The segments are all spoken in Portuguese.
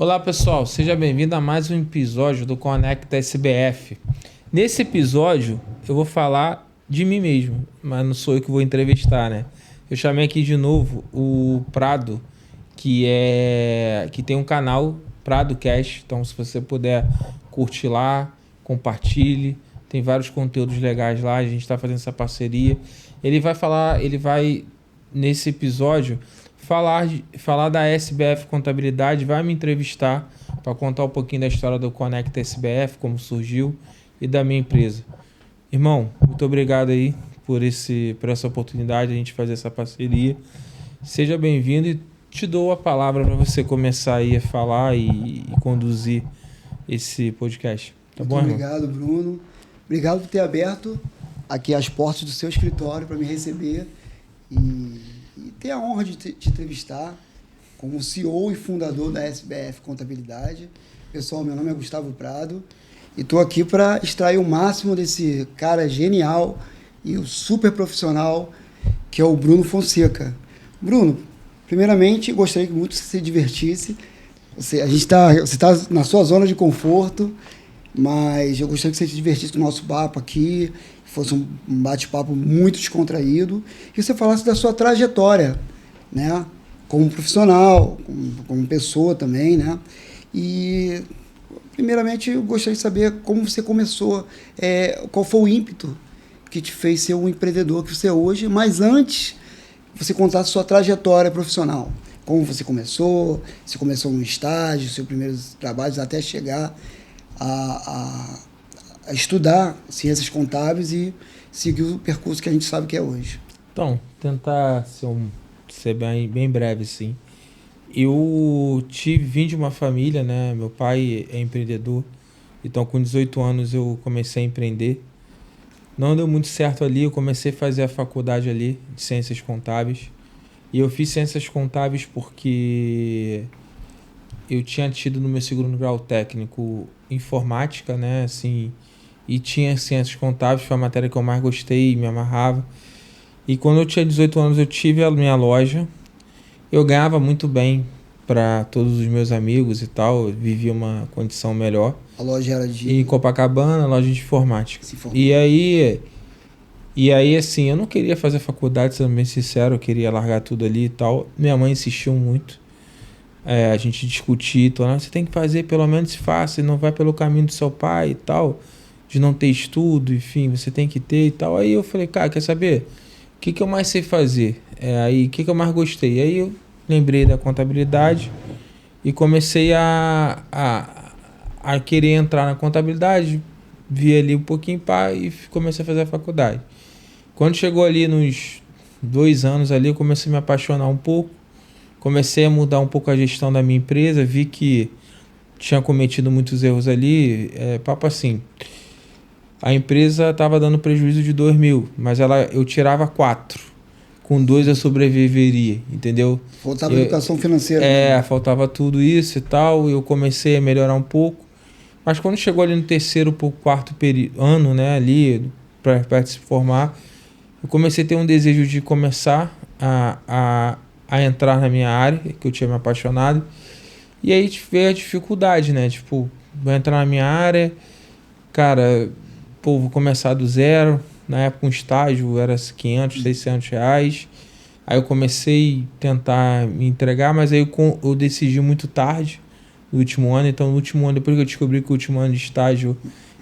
Olá pessoal, seja bem-vindo a mais um episódio do Conecta SBF. Nesse episódio eu vou falar de mim mesmo, mas não sou eu que vou entrevistar, né? Eu chamei aqui de novo o Prado, que tem um canal Prado Cash, então se você puder curtir lá, compartilhe, tem vários conteúdos legais lá, a gente está fazendo essa parceria. Ele vai nesse episódio falar da SBF Contabilidade, vai me entrevistar para contar um pouquinho da história do Conecta SBF, como surgiu e da minha empresa. Irmão, muito obrigado aí por essa oportunidade de a gente fazer essa parceria. Seja bem-vindo e te dou a palavra para você começar aí a falar e conduzir esse podcast. Tá bom, irmão? Obrigado, Bruno. Obrigado por ter aberto aqui as portas do seu escritório para me receber e ter a honra de te entrevistar como CEO e fundador da SBF Contabilidade. Pessoal, meu nome é Gustavo Prado e estou aqui para extrair o máximo desse cara genial e o super profissional que é o Bruno Fonseca. Bruno, primeiramente, gostaria muito que você se divertisse. Você está na sua zona de conforto, mas eu gostaria que você se divertisse no nosso papo aqui, que fosse um bate-papo muito descontraído, e você falasse da sua trajetória, né? Como profissional, como pessoa também, né? E, primeiramente, eu gostaria de saber como você começou, qual foi o ímpeto que te fez ser o empreendedor que você é hoje, mas antes, você contar a sua trajetória profissional. Como você começou, se começou no estágio, seus primeiros trabalhos, até chegar a estudar ciências contábeis e seguir o percurso que a gente sabe que é hoje. Então, tentar ser bem breve, sim. Eu vim de uma família, né? Meu pai é empreendedor, então com 18 anos eu comecei a empreender. Não deu muito certo ali, eu comecei a fazer a faculdade ali de ciências contábeis. E eu fiz ciências contábeis porque eu tinha tido no meu segundo grau técnico informática, né? Assim, e tinha ciências contábeis, foi a matéria que eu mais gostei e me amarrava. E quando eu tinha 18 anos eu tive a minha loja. Eu ganhava muito bem para todos os meus amigos e tal, eu vivia uma condição melhor. A loja era de... Em Copacabana, loja de informática. E aí, assim, eu não queria fazer faculdade, sendo bem sincero, eu queria largar tudo ali e tal. Minha mãe insistiu muito. A gente discutia, então, você tem que fazer, pelo menos faça, e não vai pelo caminho do seu pai e tal, de não ter estudo, enfim, você tem que ter e tal. Aí eu falei, cara, quer saber? O que eu mais sei fazer? O que eu mais gostei? Aí eu lembrei da contabilidade e comecei a querer entrar na contabilidade, vi ali um pouquinho e comecei a fazer a faculdade. Quando chegou ali nos 2 anos ali, eu comecei a me apaixonar um pouco, comecei a mudar um pouco a gestão da minha empresa, vi que tinha cometido muitos erros ali, papo assim, a empresa estava dando prejuízo de 2 mil, mas eu tirava 4, com 2 eu sobreviveria, entendeu? Faltava educação financeira. Faltava tudo isso e tal, eu comecei a melhorar um pouco, mas quando chegou ali no terceiro para o quarto ano, né, ali, para se formar, eu comecei a ter um desejo de começar a entrar na minha área, que eu tinha me apaixonado. E aí veio a dificuldade, né? Tipo, vou entrar na minha área, cara, vou começar do zero. Na época, um estágio era 500, 600 reais. Aí eu comecei a tentar me entregar, mas aí eu decidi muito tarde, no último ano. Então, no último ano, depois que eu descobri que o último ano de estágio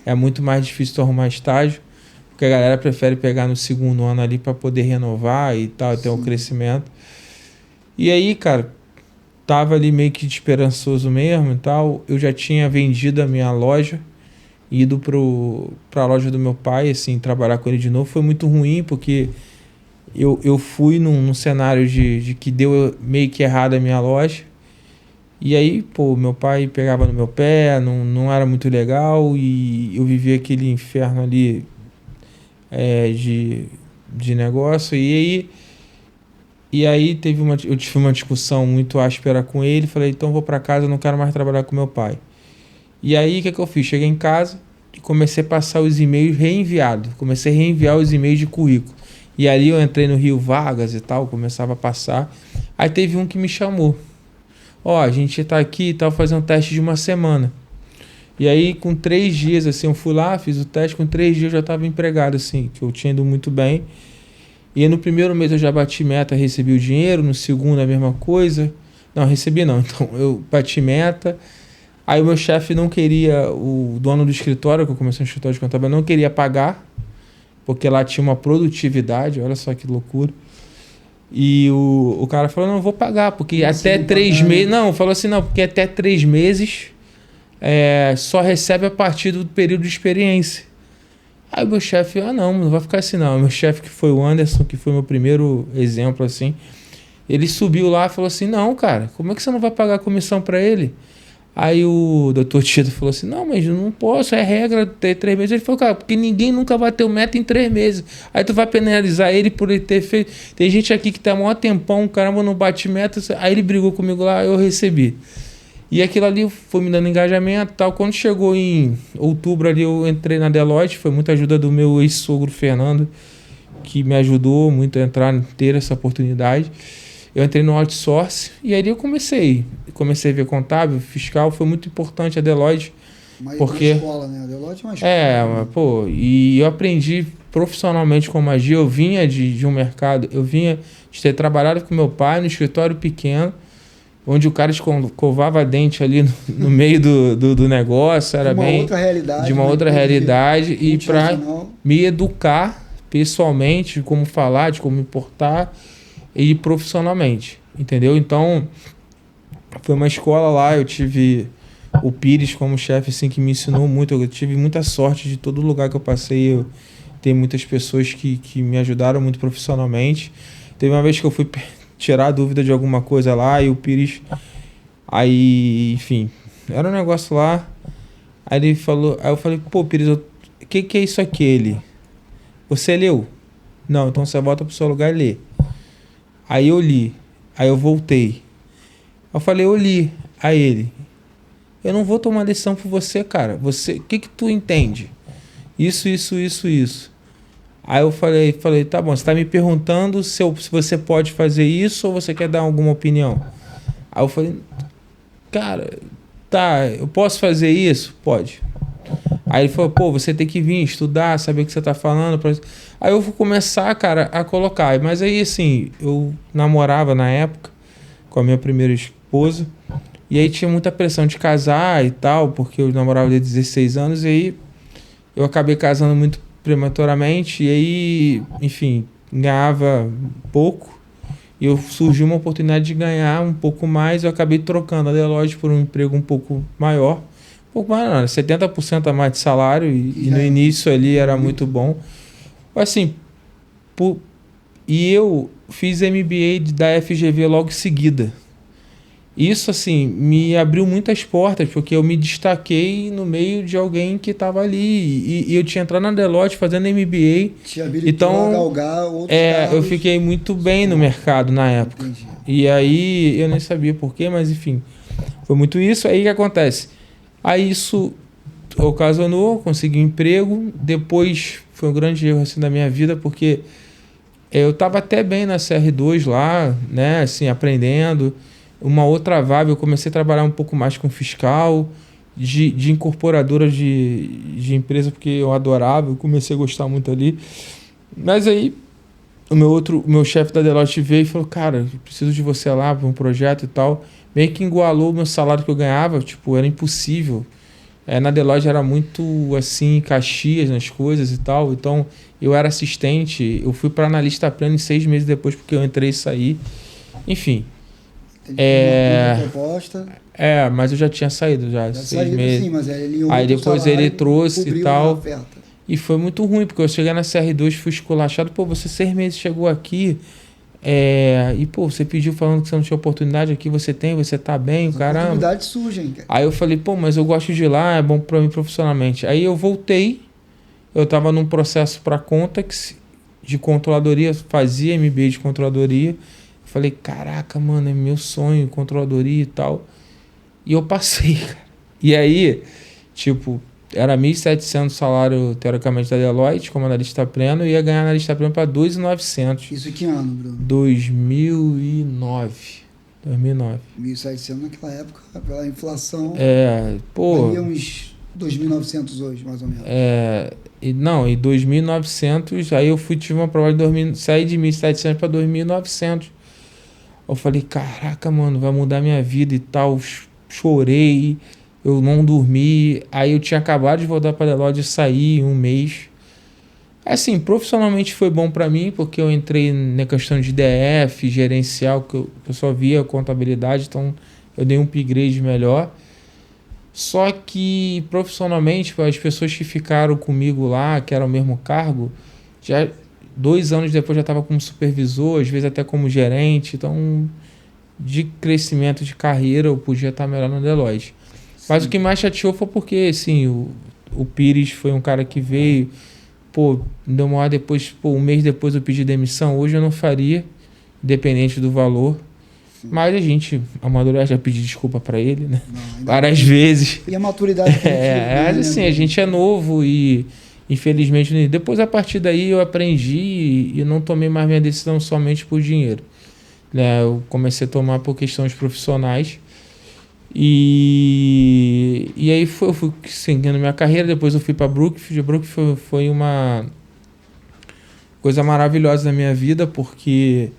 é muito mais difícil tu arrumar estágio, porque a galera prefere pegar no segundo ano ali para poder renovar e tal, ter um crescimento. E aí, cara, tava ali meio que esperançoso mesmo e tal. Eu já tinha vendido a minha loja, ido pra loja do meu pai, assim, trabalhar com ele de novo. Foi muito ruim, porque eu fui num cenário de que deu meio que errado a minha loja. E aí, meu pai pegava no meu pé, não era muito legal, e eu vivia aquele inferno ali de negócio. E aí eu tive uma discussão muito áspera com ele, falei, então vou para casa, não quero mais trabalhar com meu pai. E aí, o que eu fiz? Cheguei em casa e comecei a passar os e-mails reenviados. Comecei a reenviar os e-mails de currículo. E ali eu entrei no Rio Vagas e tal, começava a passar. Aí teve um que me chamou. ó, a gente tá aqui e tal, fazer um teste de uma semana. E aí, com 3 dias, assim, eu fui lá, fiz o teste, com 3 dias eu já estava empregado, assim, que eu tinha ido muito bem. E aí, no primeiro mês eu já bati meta, recebi o dinheiro, no segundo a mesma coisa. Não, recebi não, então eu bati meta. Aí o meu chefe não queria, o dono do escritório, que eu comecei no escritório de contabilidade, não queria pagar, porque lá tinha uma produtividade, olha só que loucura. E o cara falou, não, vou pagar, porque até 3 meses... Não, falou assim, não, porque até 3 meses só recebe a partir do período de experiência. Aí o meu chefe, não vai ficar assim não. O meu chefe, que foi o Anderson, que foi meu primeiro exemplo, assim, ele subiu lá e falou assim, não, cara, como é que você não vai pagar a comissão para ele? Aí o doutor Tito falou assim, não, mas eu não posso, é regra ter 3 meses. Ele falou, cara, porque ninguém nunca bateu meta em 3 meses. Aí tu vai penalizar ele por ele ter feito... Tem gente aqui que tá há maior tempão, caramba, não bate meta. Aí ele brigou comigo lá, eu recebi. E aquilo ali foi me dando engajamento e tal. Quando chegou em outubro ali, eu entrei na Deloitte, foi muita ajuda do meu ex-sogro Fernando, que me ajudou muito a entrar, ter essa oportunidade. Eu entrei no outsource e aí eu comecei a ver contábil, fiscal, foi muito importante a Deloitte. Porque uma escola, né? A Deloitte é uma escola. E eu aprendi profissionalmente com magia. Eu vinha de um mercado, eu vinha de ter trabalhado com meu pai no escritório pequeno, onde o cara escovava dente ali no meio do negócio, era bem... De uma outra realidade, e para me educar pessoalmente, de como falar, de como me portar, e profissionalmente, entendeu? Então, foi uma escola lá, eu tive o Pires como chefe, assim, que me ensinou muito. Eu tive muita sorte de todo lugar que eu passei, eu tenho muitas pessoas que me ajudaram muito profissionalmente. Teve uma vez que eu fui tirar dúvida de alguma coisa lá, e o Pires, aí, enfim, era um negócio lá, aí ele falou, aí eu falei, pô, Pires, o que é isso aqui? Ele, você leu? Não, então você volta pro seu lugar e lê. Aí eu li, aí eu voltei. Eu falei, eu li. Aí ele, eu não vou tomar decisão por você, cara. Você, o que tu entende? Isso. Aí eu falei, tá bom, você tá me perguntando se você pode fazer isso ou você quer dar alguma opinião? Aí eu falei, cara, tá, eu posso fazer isso? Pode. Aí ele falou, pô, você tem que vir estudar, saber o que você tá falando. Aí eu vou começar, cara, a colocar. Mas aí, assim, eu namorava na época com a minha primeira esposa. E aí tinha muita pressão de casar e tal, porque eu namorava desde 16 anos. E aí eu acabei casando muito prematuramente. E aí, enfim, ganhava pouco. E surgiu uma oportunidade de ganhar um pouco mais. Eu acabei trocando a Deloitte por um emprego um pouco maior. Pouco mais não, 70% a mais de salário e no início ali era muito bom. Assim, e eu fiz MBA da FGV logo em seguida. Isso, assim, me abriu muitas portas, porque eu me destaquei no meio de alguém que estava ali. E eu tinha entrado na Deloitte fazendo MBA. Te habilitou a galgar outros cargos. Eu fiquei muito bem no mercado na época. Entendi. E aí, eu nem sabia porquê, mas enfim, foi muito isso. Aí o que acontece? Aí isso ocasionou, consegui um emprego. Depois foi um grande erro assim da minha vida, porque eu estava até bem na CR2 lá, né, assim, aprendendo. Uma outra vibe, eu comecei a trabalhar um pouco mais com fiscal, de incorporadora de empresa, porque eu adorava, eu comecei a gostar muito ali. Mas aí o meu chefe da Deloitte veio e falou, cara, eu preciso de você lá para um projeto e tal. Meio que igualou o meu salário que eu ganhava, tipo, era impossível. Na Deloitte era muito, assim, Caxias nas coisas e tal. Então, eu era assistente, eu fui para analista pleno em 6 meses depois, porque eu entrei e saí. Enfim. Proposta. Mas eu já tinha saído já 6 meses. Sim, mas aí depois ele trouxe e tal. E foi muito ruim, porque eu cheguei na CR2, fui esculachado. Pô, você 6 meses chegou aqui... e pô, você pediu falando que você não tinha oportunidade aqui, você tem, você tá bem, caramba. Oportunidades surgem, cara. Aí eu falei, pô, mas eu gosto de ir lá, é bom pra mim profissionalmente. Aí eu voltei, eu tava num processo pra Contax, de controladoria, fazia MBA de controladoria. Falei, caraca, mano, é meu sonho, controladoria e tal. E eu passei, cara. E aí, tipo, era 1.700 salário, teoricamente, da Deloitte, como analista pleno, e ia ganhar analista pleno para 2.900. Isso que ano, Bruno? 2009. 2009. 1.700 naquela época, pela inflação, pô... valia uns 2.900 hoje, mais ou menos. E 2.900, aí eu tive uma prova saí de 1.700 para 2.900. Eu falei, caraca, mano, vai mudar minha vida e tal. Chorei, eu não dormi. Aí eu tinha acabado de voltar para Deloitte e saí um mês. Assim, profissionalmente foi bom para mim, porque eu entrei na questão de DF, gerencial, que eu só via contabilidade, então eu dei um upgrade melhor. Só que profissionalmente, as pessoas que ficaram comigo lá, que era o mesmo cargo, já 2 anos depois já estava como supervisor, às vezes até como gerente. Então, de crescimento de carreira, eu podia estar melhor no Deloitte. Sim. Mas o que mais chateou foi porque, assim, o Pires foi um cara que veio, deu uma hora depois, um mês depois eu pedi demissão. Hoje eu não faria, independente do valor. Sim. Mas a gente amadurece, já pedi desculpa para ele, né? Várias vezes. E a maturidade assim, a gente é novo e infelizmente depois a partir daí eu aprendi e não tomei mais minha decisão somente por dinheiro, né? Eu comecei a tomar por questões profissionais e aí eu fui seguindo minha carreira. Depois eu fui para Brookfield. A Brookfield foi uma coisa maravilhosa na minha vida, porque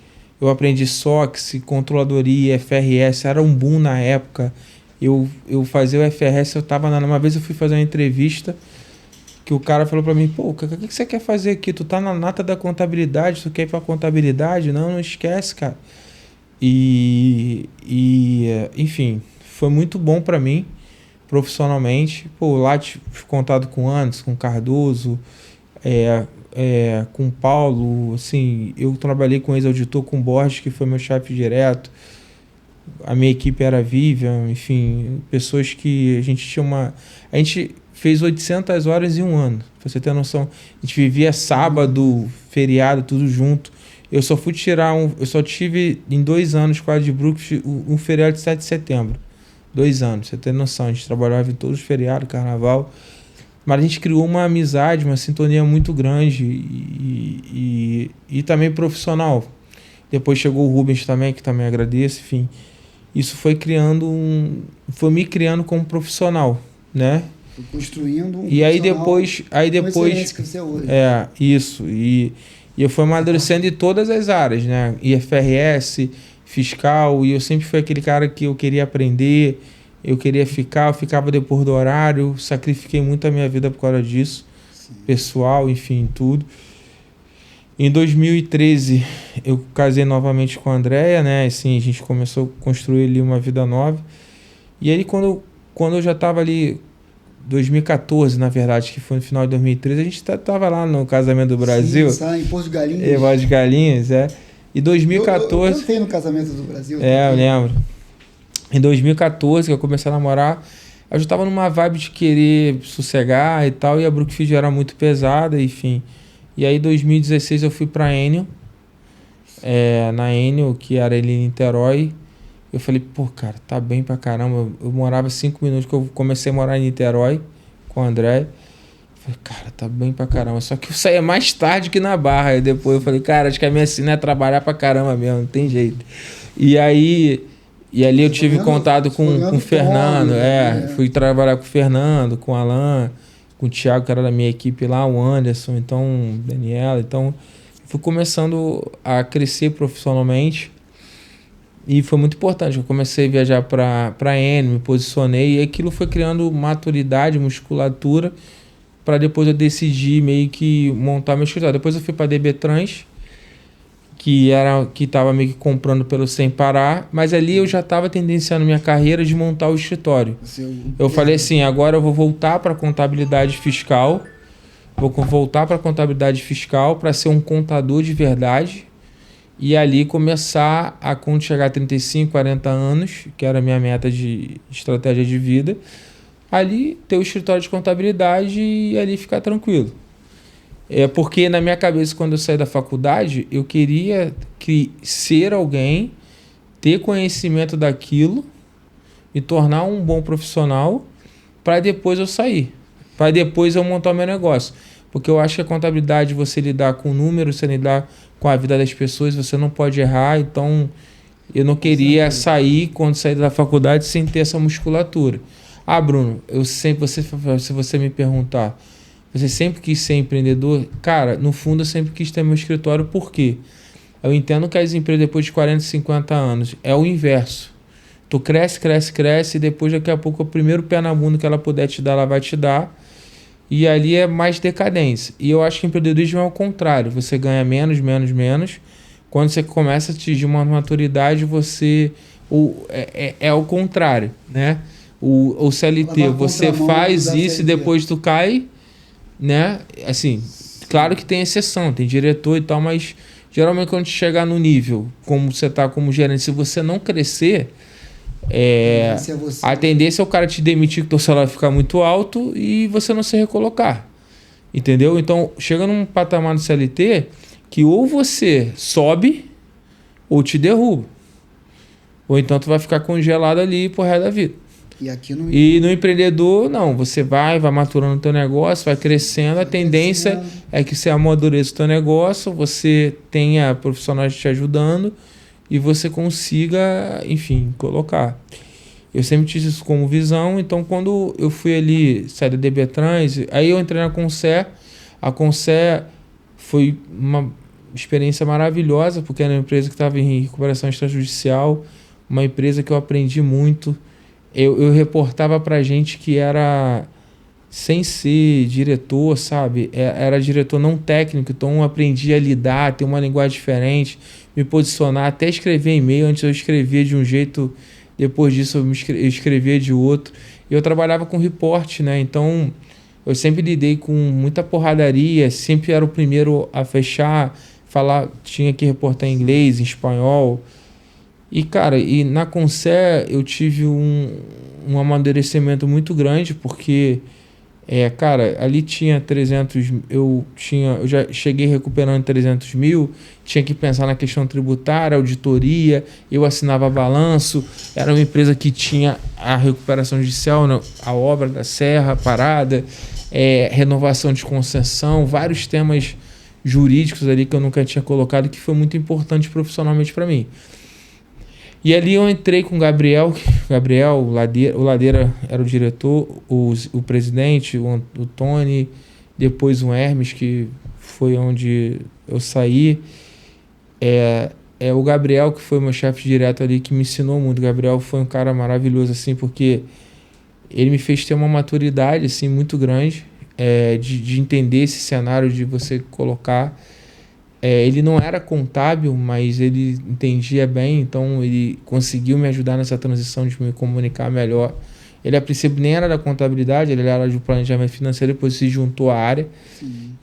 eu aprendi SOX, controladoria, FRS, era um boom na época. Eu fazia o FRS, uma vez eu fui fazer uma entrevista, que o cara falou para mim, o que você quer fazer aqui? Tu tá na nata da contabilidade, tu quer ir pra contabilidade? Não esquece, cara. Enfim, foi muito bom para mim, profissionalmente. Lá tive contato com Anderson, com Cardoso, com o Paulo, assim, eu trabalhei com ex-auditor, com o Borges, que foi meu chefe direto. A minha equipe era Vivian, enfim, pessoas que a gente tinha a gente fez 800 horas em um ano, pra você ter noção. A gente vivia sábado, feriado, tudo junto. Eu só tive em 2 anos quase de Brookfield um feriado de 7 de setembro. 2 anos, você tem noção. A gente trabalhava em todos os feriados, carnaval. Mas a gente criou uma amizade, uma sintonia muito grande e também profissional. Depois chegou o Rubens também, que também agradeço, enfim. Isso foi me criando como profissional, né? Foi construindo e aí depois que você é hoje. Isso. E eu fui amadurecendo em todas as áreas, né? IFRS, fiscal, e eu sempre fui aquele cara que eu queria aprender. Eu ficava depois do horário, sacrifiquei muito a minha vida por causa disso. Sim. Pessoal, enfim, tudo. Em 2013, eu casei novamente com a Andréia, né? Assim, a gente começou a construir ali uma vida nova. E aí, quando eu já estava ali, 2014, na verdade, que foi no final de 2013, a gente estava lá no Casamento do Brasil. Sim, em Porto de Galinhas. Porto de Galinhas, E 2014... Eu cantei no Casamento do Brasil. Eu lembro. Em 2014, que eu comecei a namorar, eu já estava numa vibe de querer sossegar e tal, e a Brookfield era muito pesada, enfim. E aí, em 2016, eu fui para Enel, na Enel, que era ali em Niterói. Eu falei, cara, tá bem pra caramba. Eu morava 5 minutos, que eu comecei a morar em Niterói com o André. Falei, cara, tá bem pra caramba. Só que eu saía mais tarde que na Barra. Aí depois eu falei, cara, acho que a minha sina é trabalhar pra caramba mesmo, não tem jeito. E ali eu tive contato com o Fernando, fui trabalhar com o Fernando, com o Alan, com o Thiago, que era da minha equipe lá, o Anderson, então, Daniela. Então, fui começando a crescer profissionalmente e foi muito importante. Eu comecei a viajar para Enel, me posicionei e aquilo foi criando maturidade, musculatura, para depois eu decidir meio que montar meu escritório. Depois eu fui para a DB Trans, que estava meio que comprando pelo Sem Parar, mas ali eu já estava tendenciando minha carreira de montar o escritório. Eu falei assim, agora eu vou voltar para a contabilidade fiscal, para ser um contador de verdade e ali começar a, quando chegar a 35, 40 anos, que era a minha meta de estratégia de vida, ali ter o escritório de contabilidade e ali ficar tranquilo. Porque na minha cabeça, quando eu saí da faculdade, eu queria ser alguém, ter conhecimento daquilo, me tornar um bom profissional, para depois eu sair, para depois eu montar o meu negócio. Porque eu acho que a contabilidade, você lidar com números, você lidar com a vida das pessoas, você não pode errar. Então, Eu não queria sair, quando sair da faculdade, sem ter essa musculatura. Ah, Bruno, se você me perguntar, você sempre quis ser empreendedor? Cara, no fundo eu sempre quis ter meu escritório, por quê? Eu entendo que as empresas depois de 40, 50 anos é o inverso. Tu cresce, cresce, cresce e depois daqui a pouco o primeiro pé na bunda que ela puder te dar, ela vai te dar. E ali é mais decadência. E eu acho que empreendedorismo é o contrário. Você ganha menos, menos, menos. Quando você começa a atingir uma maturidade, você... É o contrário, né? O CLT, você faz isso e depois tu cai, né? Assim, claro que tem exceção, tem diretor e tal, mas geralmente quando chegar no nível, como você tá como gerente, se você não crescer, a tendência é o cara te demitir, que o teu salário ficar muito alto e você não se recolocar. Entendeu? Então, chega num patamar no CLT que ou você sobe ou te derruba. Ou então tu vai ficar congelado ali pro resto da vida. E no empreendedor, não. Você vai maturando o teu negócio, vai crescendo. A tendência é que você amadureça o teu negócio, você tenha profissionais te ajudando e você consiga, enfim, colocar. Eu sempre tive isso como visão. Então, quando eu fui ali, saí da DB Trans, aí eu entrei na Concer. A Concer foi uma experiência maravilhosa, porque era uma empresa que estava em recuperação extrajudicial, uma empresa que eu aprendi muito. Eu reportava pra gente que era, sem ser diretor, sabe? Era diretor não técnico, então eu aprendi a lidar, ter uma linguagem diferente, me posicionar, até escrever e-mail. Antes eu escrevia de um jeito, depois disso eu escrevia de outro. E eu trabalhava com report, né? Então eu sempre lidei com muita porradaria, sempre era o primeiro a fechar, tinha que reportar em inglês, em espanhol. E, cara, na Concer eu tive um amadurecimento muito grande, porque, cara, ali tinha 300, eu já cheguei recuperando 300 mil, tinha que pensar na questão tributária, auditoria, eu assinava balanço, era uma empresa que tinha a recuperação judicial, a obra da serra parada, renovação de concessão, vários temas jurídicos ali que eu nunca tinha colocado, que foi muito importante profissionalmente para mim. E ali eu entrei com o Gabriel, o Ladeira era o diretor, o presidente, o Tony, depois o Hermes, que foi onde eu saí. O Gabriel, que foi meu chefe direto ali, que me ensinou muito. O Gabriel foi um cara maravilhoso, assim, porque ele me fez ter uma maturidade, assim, muito grande, de entender esse cenário, de você colocar... ele não era contábil, mas ele entendia bem, então ele conseguiu me ajudar nessa transição de me comunicar melhor. Ele, a princípio, nem era da contabilidade, ele era do planejamento financeiro, depois se juntou à área.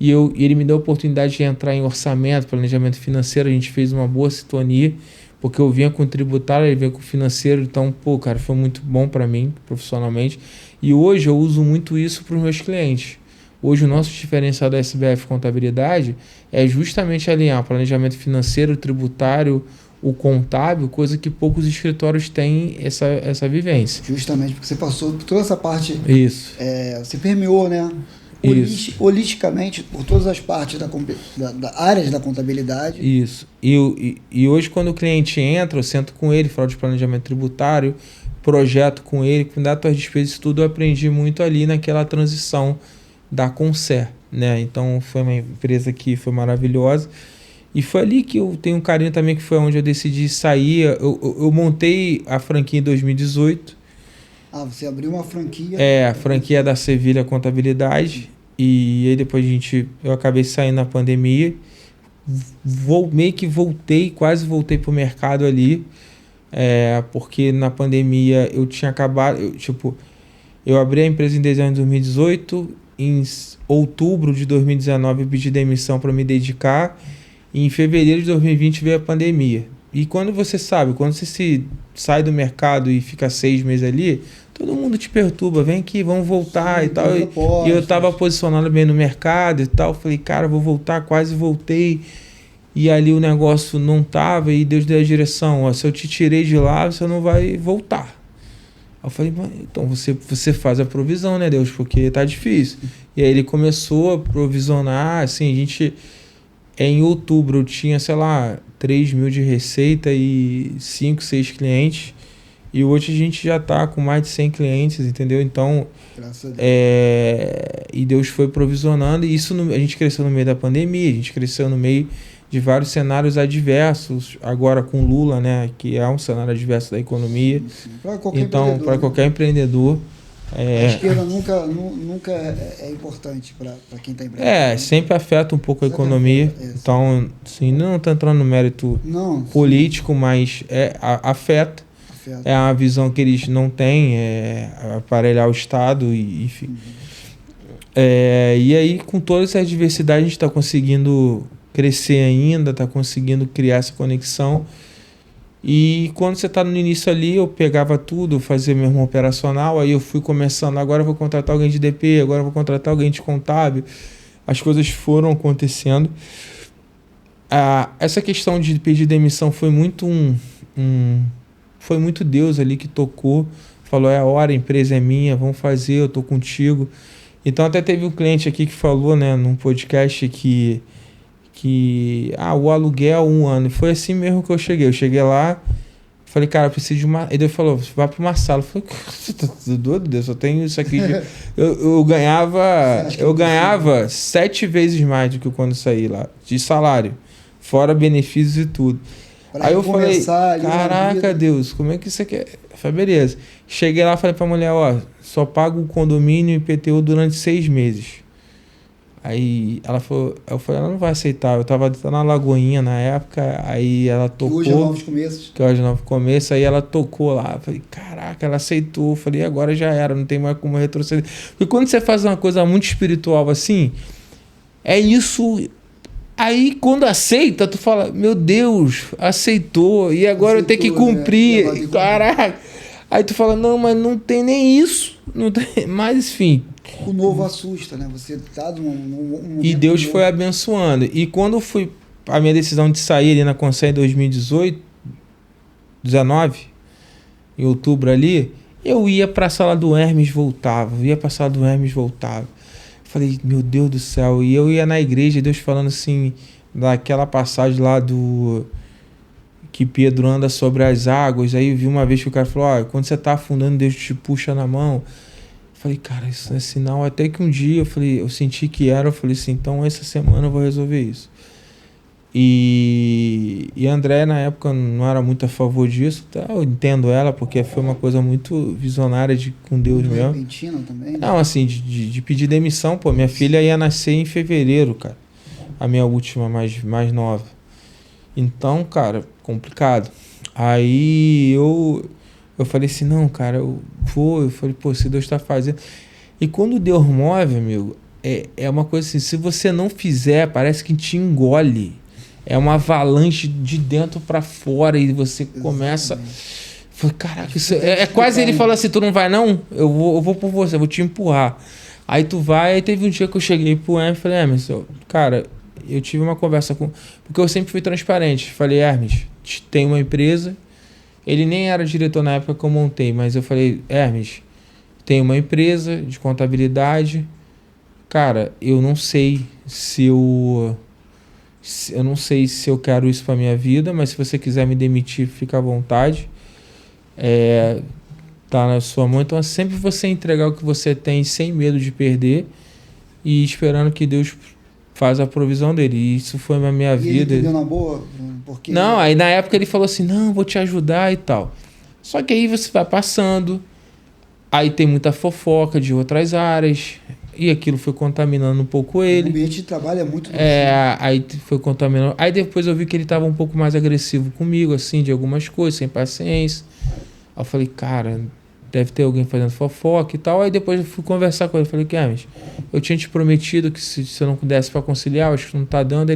E ele me deu a oportunidade de entrar em orçamento, planejamento financeiro. A gente fez uma boa sintonia, porque eu vinha com o tributário, ele vinha com o financeiro. Então, cara, foi muito bom para mim, profissionalmente. E hoje eu uso muito isso para os meus clientes. Hoje o nosso diferencial da SBF Contabilidade é justamente alinhar o planejamento financeiro, o tributário, o contábil, coisa que poucos escritórios têm essa vivência. Justamente porque você passou por toda essa parte. Isso. Você permeou, né? Holisticamente por todas as partes da áreas da contabilidade. Isso. E hoje, quando o cliente entra, eu sento com ele, falo de planejamento tributário, projeto com ele, com datas de despesas, isso tudo eu aprendi muito ali naquela transição da Concer, né? Então foi uma empresa que foi maravilhosa e foi ali que eu tenho um carinho também, que foi onde eu decidi sair. Eu montei a franquia em 2018. Você abriu uma franquia? A franquia da Sevilha Contabilidade, e aí depois eu acabei saindo na pandemia, meio que quase voltei pro mercado ali, porque na pandemia eu tinha acabado, eu abri a empresa em dezembro de 2018, em outubro de 2019 eu pedi demissão para me dedicar, e em fevereiro de 2020 veio a pandemia. E quando você se sai do mercado e fica 6 meses ali, todo mundo te perturba, vem aqui, vamos voltar. Sim, e tal. E eu estava posicionado bem no mercado e tal, falei, cara, vou voltar, quase voltei. E ali o negócio não tava, e Deus deu a direção, se eu te tirei de lá, você não vai voltar. Eu falei, então você faz a provisão, né, Deus, porque tá difícil. E aí ele começou a provisionar, assim, em outubro eu tinha, sei lá, 3 mil de receita e 5, 6 clientes. E hoje a gente já está com mais de 100 clientes, entendeu? Então, Graças a Deus. e Deus foi provisionando. E isso a gente cresceu no meio da pandemia, a gente cresceu no meio de vários cenários adversos. Agora com Lula, né, que é um cenário adverso da economia. Para qualquer Então, empreendedor, para né? qualquer empreendedor... A esquerda nunca é importante para quem está empreendendo. Sempre afeta um pouco a Sempre economia. afeta, Então, assim, não estou entrando no mérito político, mas afeta. É uma visão que eles não têm, aparelhar o Estado, enfim. E aí, com toda essa diversidade, a gente está conseguindo crescer ainda, está conseguindo criar essa conexão. E quando você está no início ali, eu pegava tudo, fazia mesmo operacional, aí eu fui começando, agora eu vou contratar alguém de DP, agora eu vou contratar alguém de contábil. As coisas foram acontecendo. Essa questão de pedir demissão foi muito foi muito Deus ali que tocou, falou, é a hora, a empresa é minha, vamos fazer, eu tô contigo. Então até teve um cliente aqui que falou, né, num podcast que o aluguel 1 ano. E foi assim mesmo que eu cheguei. Eu cheguei lá, falei, cara, eu preciso de uma... Ele falou, vai para uma sala. Eu falei, você tá doido? Eu só tenho isso aqui. Eu ganhava 7 vezes mais do que quando saí lá, de salário, fora benefícios e tudo. Aí eu falei, caraca, Deus, como é que você quer? Eu falei, beleza. Cheguei lá, falei pra mulher, só pago o condomínio e IPTU durante 6 meses. Aí ela falou, eu falei, ela não vai aceitar. Eu tava na Lagoinha na época, aí ela tocou. Que hoje é Novos Começos. Que hoje é Novo Começo, aí ela tocou lá. Eu falei, caraca, ela aceitou. Eu falei, agora já era, não tem mais como retroceder. Porque quando você faz uma coisa muito espiritual assim, é isso. Aí quando aceita, tu fala, meu Deus, aceitou. E agora eu tenho que cumprir. Né? Caraca. Aí tu fala, não, mas não tem nem isso. Não tem. Mas enfim. O novo assusta, né? Você tá num e Deus foi abençoando. E quando fui a minha decisão de sair ali na Conselho em 2018, 19, em outubro ali, eu ia para a sala do Hermes, voltava. Falei, meu Deus do céu. E eu ia na igreja, Deus falando assim, daquela passagem lá que Pedro anda sobre as águas. Aí eu vi uma vez que o cara falou, quando você tá afundando, Deus te puxa na mão. Falei, cara, isso não é sinal. Até que um dia eu senti que era, eu falei assim, então essa semana eu vou resolver isso. E André, na época, não era muito a favor disso. Tá? Eu entendo ela, porque foi uma coisa muito visionária com Deus mesmo. Repentino também, né? Não, assim, de pedir demissão, pô. Minha filha ia nascer em fevereiro, cara. A minha última, mais nova. Então, cara, complicado. Aí eu falei assim, não, cara, eu falei, pô, se Deus tá fazendo... E quando Deus move, amigo, é uma coisa assim, se você não fizer, parece que te engole. É uma avalanche de dentro pra fora e você começa... Falei, caraca, isso quase ele fala assim, tu não vai não? Eu vou por você, eu vou te empurrar. Aí tu vai, aí teve um dia que eu cheguei pro Hermes e falei, Hermes, cara, eu tive uma conversa com... Porque eu sempre fui transparente. Falei, Hermes, tem uma empresa... Ele nem era diretor na época que eu montei, mas eu falei, Hermes, tem uma empresa de contabilidade, cara, eu não sei se eu não sei se eu quero isso para minha vida, mas se você quiser me demitir, fica à vontade. Tá na sua mão, então é sempre você entregar o que você tem sem medo de perder e esperando que Deus faz a provisão dele. E isso foi a minha vida. Ele entendeu na boa? Porque... Não, aí na época ele falou assim, não, vou te ajudar e tal. Só que aí você vai passando, aí tem muita fofoca de outras áreas, e aquilo foi contaminando um pouco ele. O ambiente de trabalho é muito... Aí foi contaminando. Aí depois eu vi que ele estava um pouco mais agressivo comigo, assim, de algumas coisas, sem paciência. Aí eu falei, cara, deve ter alguém fazendo fofoca e tal. Aí depois eu fui conversar com ele, falei, Hermes, eu tinha te prometido que se eu não pudesse para conciliar, acho que não tá dando,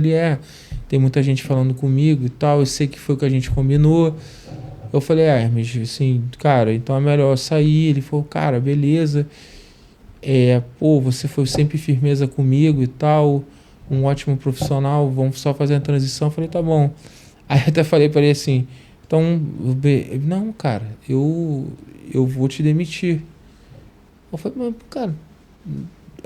tem muita gente falando comigo e tal, eu sei que foi o que a gente combinou. Eu falei, Hermes, assim, cara, então é melhor sair. Ele falou, cara, beleza. Você foi sempre firmeza comigo e tal, um ótimo profissional, vamos só fazer a transição. Eu falei, tá bom. Aí eu até falei para ele assim, então, não, cara, eu vou te demitir. Eu falei, mas, cara...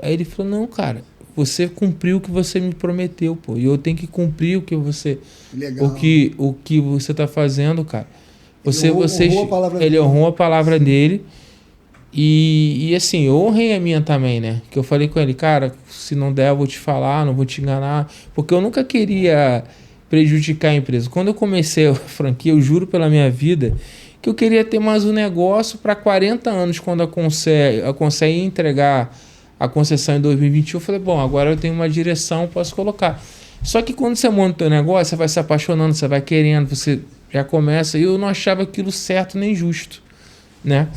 Aí ele falou, não, cara, você cumpriu o que você me prometeu, pô. E eu tenho que cumprir o que você... Legal. O que você tá fazendo, cara. Ele honrou a palavra dele. E assim, eu honrei a minha também, né? Que eu falei com ele, cara, se não der eu vou te falar, não vou te enganar. Porque eu nunca queria prejudicar a empresa. Quando eu comecei a franquia, eu juro pela minha vida que eu queria ter mais um negócio para 40 anos, quando a Consegue ia entregar a concessão em 2021. Eu falei, bom, agora eu tenho uma direção, posso colocar. Só que quando você monta o teu negócio, você vai se apaixonando, você vai querendo, você já começa. E eu não achava aquilo certo nem justo, né?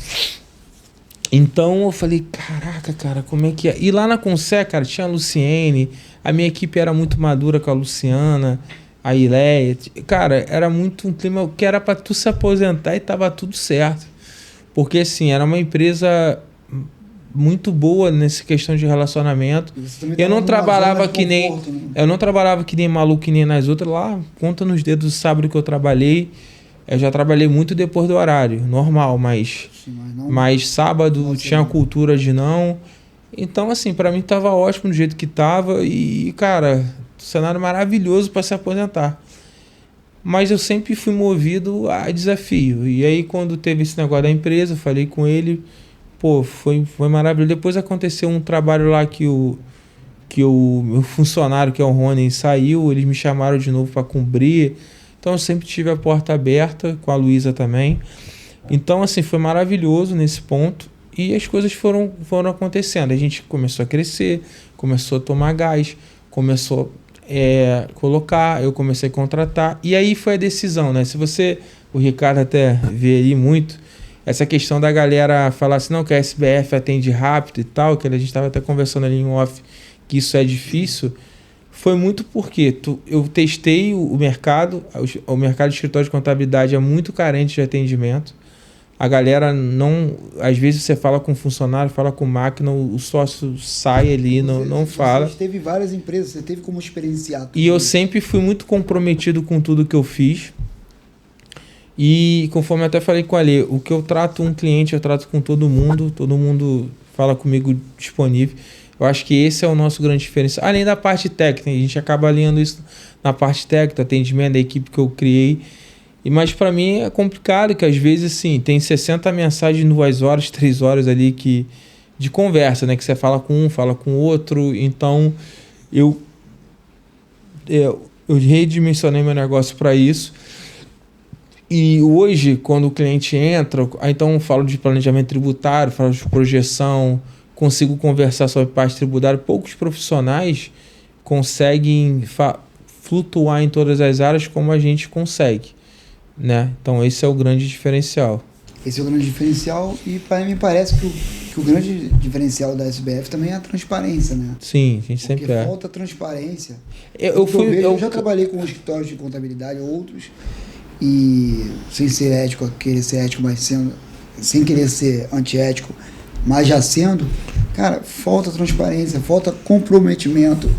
Então eu falei, caraca, cara, como é que é? E lá na Consé, cara, tinha a Luciene, a minha equipe era muito madura com a Luciana, a Ileia. Cara, era muito um clima que era pra tu se aposentar e tava tudo certo. Porque assim, era uma empresa muito boa nessa questão de relacionamento. Eu não trabalhava que nem... Conforto, né? Eu não trabalhava que nem maluco, que nem nas outras. Lá, conta nos dedos o sábado que eu trabalhei. Eu já trabalhei muito depois do horário, normal, mas... Sim, mas sábado tinha a cultura de não. Então, assim, pra mim tava ótimo do jeito que tava. E, cara, cenário maravilhoso para se aposentar. Mas eu sempre fui movido a desafio. E aí, quando teve esse negócio da empresa, eu falei com ele. Pô, foi maravilhoso. Depois aconteceu um trabalho lá que o meu funcionário, que é o Rony, saiu. Eles me chamaram de novo para cumprir. Então, eu sempre tive a porta aberta, com a Luísa também. Então, assim, foi maravilhoso nesse ponto. E as coisas foram acontecendo. A gente começou a crescer, começou a tomar gás, começou a colocar, eu comecei a contratar. E aí foi a decisão, né? Se você, o Ricardo até vê aí muito, essa questão da galera falar assim, não, que a SBF atende rápido e tal, que a gente estava até conversando ali em off, que isso é difícil... Foi muito porque eu testei o mercado de escritório de contabilidade é muito carente de atendimento. A galera não... Às vezes você fala com funcionário, fala com máquina, o sócio sai ali, não fala. Você teve várias empresas, você teve como experienciar. E eu sempre fui muito comprometido com tudo que eu fiz. E conforme eu até falei com a Alê, o que eu trato um cliente, eu trato com todo mundo fala comigo disponível. Eu acho que esse é o nosso grande diferencial. Além da parte técnica, a gente acaba alinhando isso na parte técnica, atendimento da equipe que eu criei. Mas para mim é complicado, que às vezes assim, tem 60 mensagens em 2 horas, 3 horas ali de conversa, né? Que você fala com um, fala com o outro. Então eu redimensionei meu negócio para isso. E hoje, quando o cliente entra, então eu falo de planejamento tributário, falo de projeção, consigo conversar sobre parte tributária. Poucos profissionais conseguem flutuar em todas as áreas como a gente consegue, né? Então esse é o grande diferencial. Esse é o grande diferencial e para mim parece que o grande diferencial da SBF também é a transparência, né? Sim, a gente sempre Porque falta transparência. Eu já trabalhei com escritórios de contabilidade, outros, e sem ser ético, querer ser ético, mas sem querer ser antiético, mas já sendo, cara, falta transparência, falta comprometimento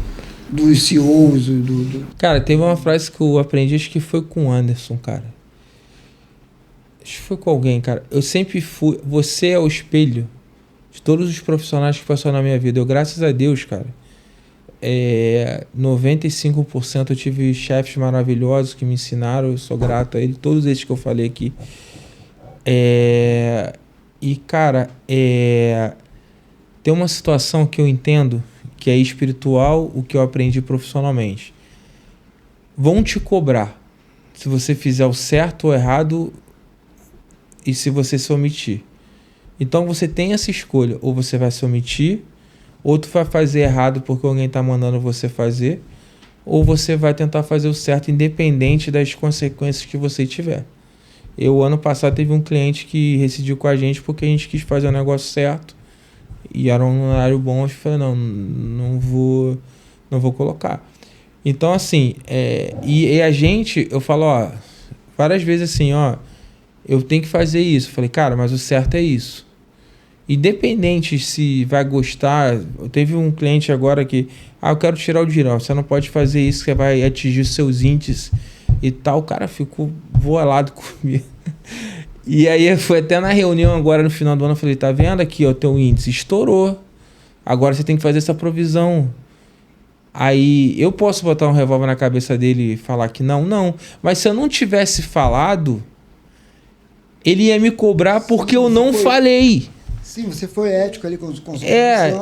dos CEOs. Cara, teve uma frase que eu aprendi, acho que foi com o Anderson, cara. Acho que foi com alguém, cara. Eu sempre fui... Você é o espelho de todos os profissionais que passaram na minha vida. Eu, graças a Deus, cara, 95% eu tive chefes maravilhosos que me ensinaram. Eu sou grato a eles, todos esses que eu falei aqui. E, cara, tem uma situação que eu entendo que é espiritual, o que eu aprendi profissionalmente. Vão te cobrar se você fizer o certo ou errado e se você se omitir. Então você tem essa escolha, ou você vai se omitir, ou tu vai fazer errado porque alguém está mandando você fazer, ou você vai tentar fazer o certo independente das consequências que você tiver. Ano passado teve um cliente que rescindiu com a gente porque a gente quis fazer o negócio certo e era um horário bom. Eu falei, não vou colocar. Então, assim, e a gente, eu falo, várias vezes assim, eu tenho que fazer isso. Eu falei, cara, mas o certo é isso. Independente se vai gostar. Teve um cliente agora que, eu quero tirar o dinheiro. Você não pode fazer isso, você vai atingir seus índices e tal. O cara ficou voalado comigo. E aí foi até na reunião agora no final do ano, eu falei, tá vendo aqui, teu índice estourou. Agora você tem que fazer essa provisão. Aí eu posso botar um revólver na cabeça dele e falar que não? Não. Mas se eu não tivesse falado, ele ia me cobrar porque eu não falei. Sim, você foi ético ali com sua posição,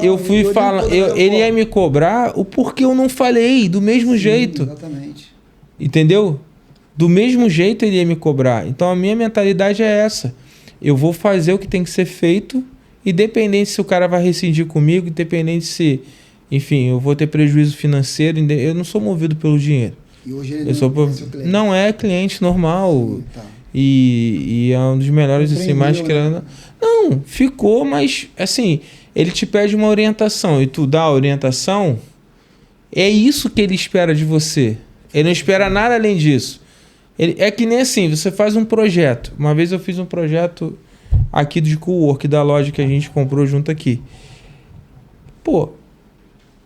eu fui falar, ele ia me cobrar o porquê eu não falei, do mesmo jeito. Exatamente. Entendeu? Do mesmo jeito ele ia me cobrar. Então a minha mentalidade é essa. Eu vou fazer o que tem que ser feito, independente se o cara vai rescindir comigo, independente se, enfim, eu vou ter prejuízo financeiro, eu não sou movido pelo dinheiro. E hoje ele não é cliente normal. Sim, tá. E é um dos melhores, assim, mais querendo. Não, ficou, mas assim, ele te pede uma orientação e tu dá a orientação, é isso que ele espera de você. Ele não espera nada além disso. É que nem assim, você faz um projeto. Uma vez eu fiz um projeto aqui de cowork da loja que a gente comprou junto aqui. Pô,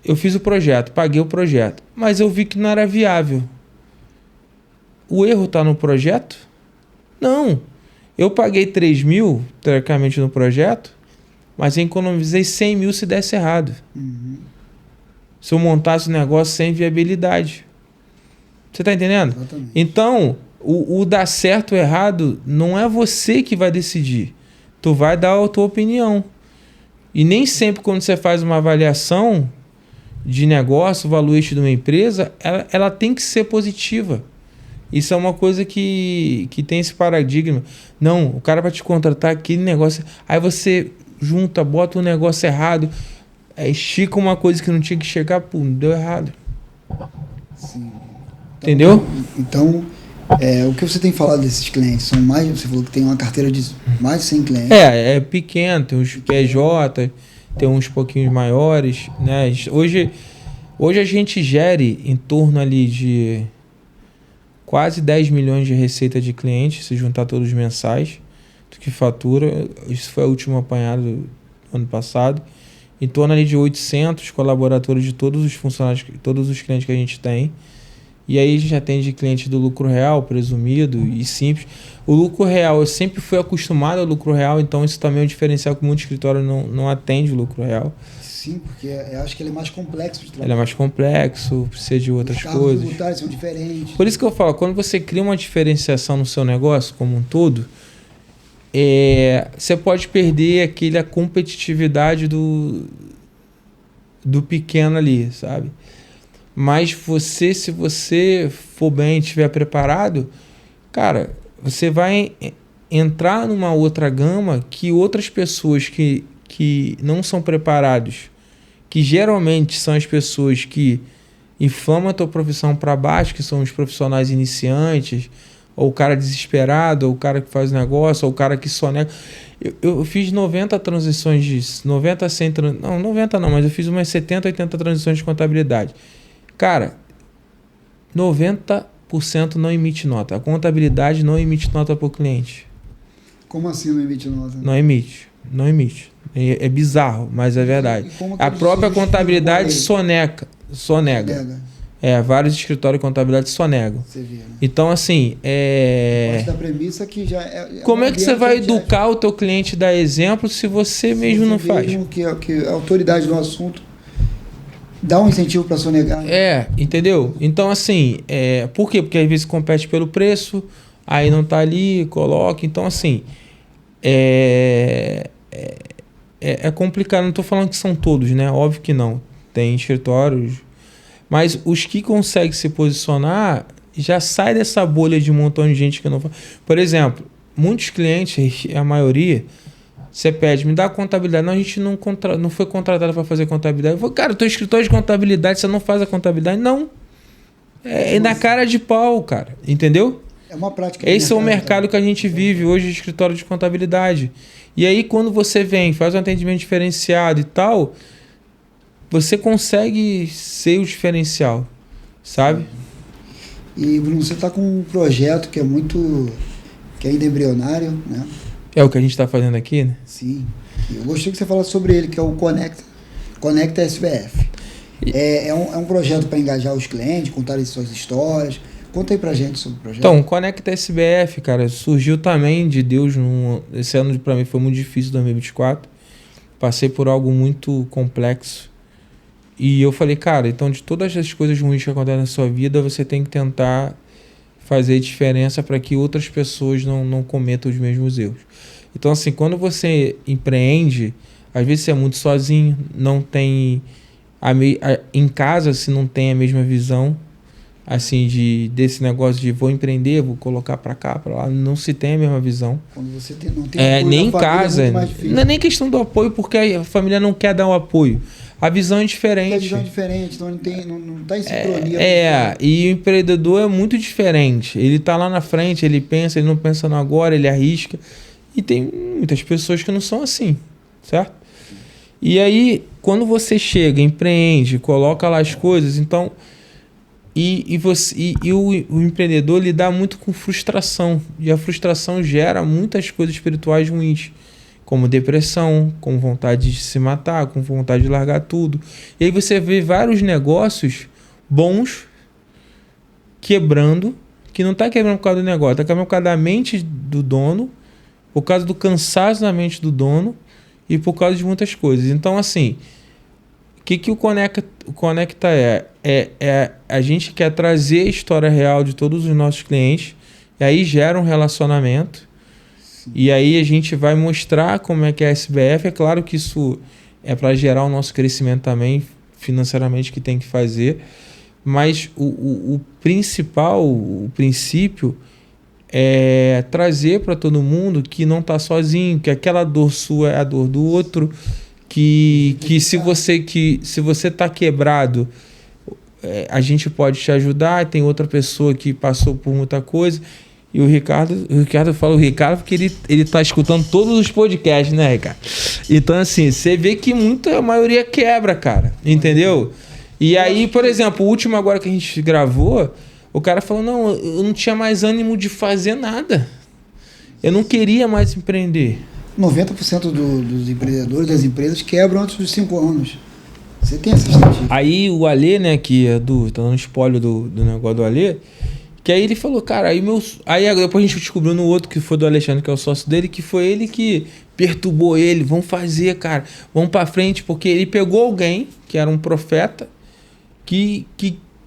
eu fiz o projeto, paguei o projeto, mas eu vi que não era viável. O erro está no projeto? Não. Eu paguei 3 mil, teoricamente, no projeto, mas eu economizei 100 mil se desse errado. Uhum. Se eu montasse o negócio sem viabilidade. Você tá entendendo? Exatamente. Então, o dar certo ou errado não é você que vai decidir. Tu vai dar a tua opinião. E nem sempre quando você faz uma avaliação de negócio, valuation de uma empresa, ela tem que ser positiva. Isso é uma coisa que tem esse paradigma. Não, o cara vai te contratar aquele negócio. Aí você junta, bota um negócio errado, estica uma coisa que não tinha que chegar, pum, deu errado. Sim. Entendeu? Então, o que você tem falado desses clientes? São mais, você falou que tem uma carteira de mais de 100 clientes. É pequeno, tem uns PJ, tem uns pouquinhos maiores, né? Hoje a gente gere em torno ali de quase 10 milhões de receita de clientes, se juntar todos os mensais, do que fatura. Isso foi a última apanhada do ano passado. Em torno ali de 800 colaboradores de todos os funcionários, todos os clientes que a gente tem. E aí a gente atende clientes do lucro real, presumido e simples. O lucro real, eu sempre fui acostumado ao lucro real, então isso também é um diferencial que muito escritório não atende o lucro real. Sim, porque eu acho que ele é mais complexo de trabalhar. Ele é mais complexo, precisa de outras coisas. Os tributários são diferentes. Por isso que eu falo, quando você cria uma diferenciação no seu negócio como um todo, você pode perder aquela competitividade do pequeno ali, sabe? Mas se você for bem e estiver preparado, cara, você vai entrar numa outra gama que outras pessoas que não são preparados, que geralmente são as pessoas que inflamam a tua profissão para baixo, que são os profissionais iniciantes, ou o cara desesperado, ou o cara que faz negócio, ou o cara que só nega. Eu fiz 90 transições de 90 a 100, não 90 não, mas eu fiz umas 70, 80 transições de contabilidade. Cara, 90% não emite nota. A contabilidade não emite nota para o cliente. Como assim não emite nota? Não emite. É bizarro, mas é verdade. A própria contabilidade sonega. Vários escritórios de contabilidade só negam. Você vê, né? Então, assim... Parte da premissa que já como é que você vai educar o teu cliente, dar exemplo, se você mesmo não faz? Que a autoridade do assunto dá um incentivo para sonegar. Entendeu? Então, assim, por quê? Porque às vezes compete pelo preço, aí não tá ali, coloca. Então, assim, é complicado. Não estou falando que são todos, né? Óbvio que não. Tem escritórios. Mas os que conseguem se posicionar já sai dessa bolha de um montão de gente que não faz. Por exemplo, muitos clientes, a maioria, você pede, me dá a contabilidade. Não, a gente não foi contratado para fazer contabilidade. Eu falo, cara, teu escritório de contabilidade, você não faz a contabilidade? Não. É na cara de pau, cara. Entendeu? É uma prática. Esse é o mercado que a gente vive hoje, de escritório de contabilidade. E aí, quando você vem, faz um atendimento diferenciado e tal, você consegue ser o diferencial, sabe? E, Bruno, você está com um projeto que é ainda embrionário, né? É o que a gente está fazendo aqui, né? Sim. Eu gostei que você falasse sobre ele, que é o Conecta SBF. É um projeto para engajar os clientes, contar suas histórias. Conta aí pra gente sobre o projeto. Então, o Conecta SBF, cara, surgiu também de Deus. Esse ano para mim foi muito difícil, 2024. Passei por algo muito complexo. E eu falei, cara, então de todas as coisas ruins que acontecem na sua vida, você tem que tentar fazer diferença para que outras pessoas não cometam os mesmos erros. Então, assim, quando você empreende, às vezes você é muito sozinho, não tem... em casa, se não tem a mesma visão, assim, desse negócio de vou empreender, vou colocar para cá, para lá, não se tem a mesma visão. Quando você não tem apoio nem em da família, casa, é muito mais difícil. não é nem questão do apoio, porque a família não quer dar o apoio. A visão é diferente. A visão é diferente, então não tá em sincronia. E o empreendedor é muito diferente. Ele tá lá na frente, ele pensa, ele não pensa no agora, ele arrisca. E tem muitas pessoas que não são assim, certo? E aí, quando você chega, empreende, coloca lá as coisas, então... o empreendedor lida muito com frustração. E a frustração gera muitas coisas espirituais ruins, como depressão, com vontade de se matar, com vontade de largar tudo. E aí você vê vários negócios bons quebrando, que não está quebrando por causa do negócio, está quebrando por causa da mente do dono, por causa do cansaço da mente do dono e por causa de muitas coisas. Então, assim, o que o Conecta a gente quer trazer a história real de todos os nossos clientes, e aí gera um relacionamento. E aí a gente vai mostrar como é que é a SBF. É claro que isso é para gerar o nosso crescimento também, financeiramente, que tem que fazer. Mas o principal, o princípio, é trazer para todo mundo que não está sozinho, que aquela dor sua é a dor do outro, que se você está quebrado, a gente pode te ajudar. Tem outra pessoa que passou por muita coisa. E o Ricardo fala o Ricardo porque ele tá escutando todos os podcasts, né, Ricardo? Então, assim, você vê que a maioria quebra, cara. Entendeu? E aí, por exemplo, o último agora que a gente gravou, o cara falou, não, eu não tinha mais ânimo de fazer nada. Eu não queria mais empreender. 90% dos empreendedores, das empresas, quebram antes dos 5 anos. Você tem essa estatística. Aí o Alê, né, que é tá dando spoiler do negócio do Alê, que aí ele falou, cara, aí depois a gente descobriu no outro, que foi do Alexandre, que é o sócio dele, que foi ele que perturbou ele, vamos fazer, cara, vamos pra frente, porque ele pegou alguém, que era um profeta, que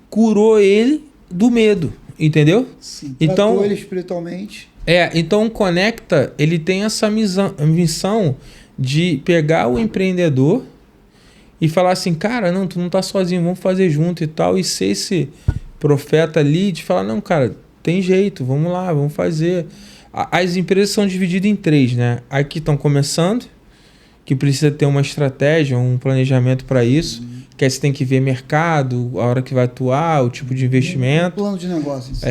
curou ele do medo, entendeu? Sim, então ele espiritualmente. Então o Conecta, ele tem essa missão de pegar o empreendedor e falar assim, cara, não, tu não tá sozinho, vamos fazer junto e tal, e ser esse profeta ali de falar, não, cara, tem jeito, vamos lá, vamos fazer. As empresas são divididas em 3, né? Aqui estão começando, que precisa ter uma estratégia, um planejamento para isso, que aí você tem que ver mercado, a hora que vai atuar, o tipo de investimento. Plano de negócios.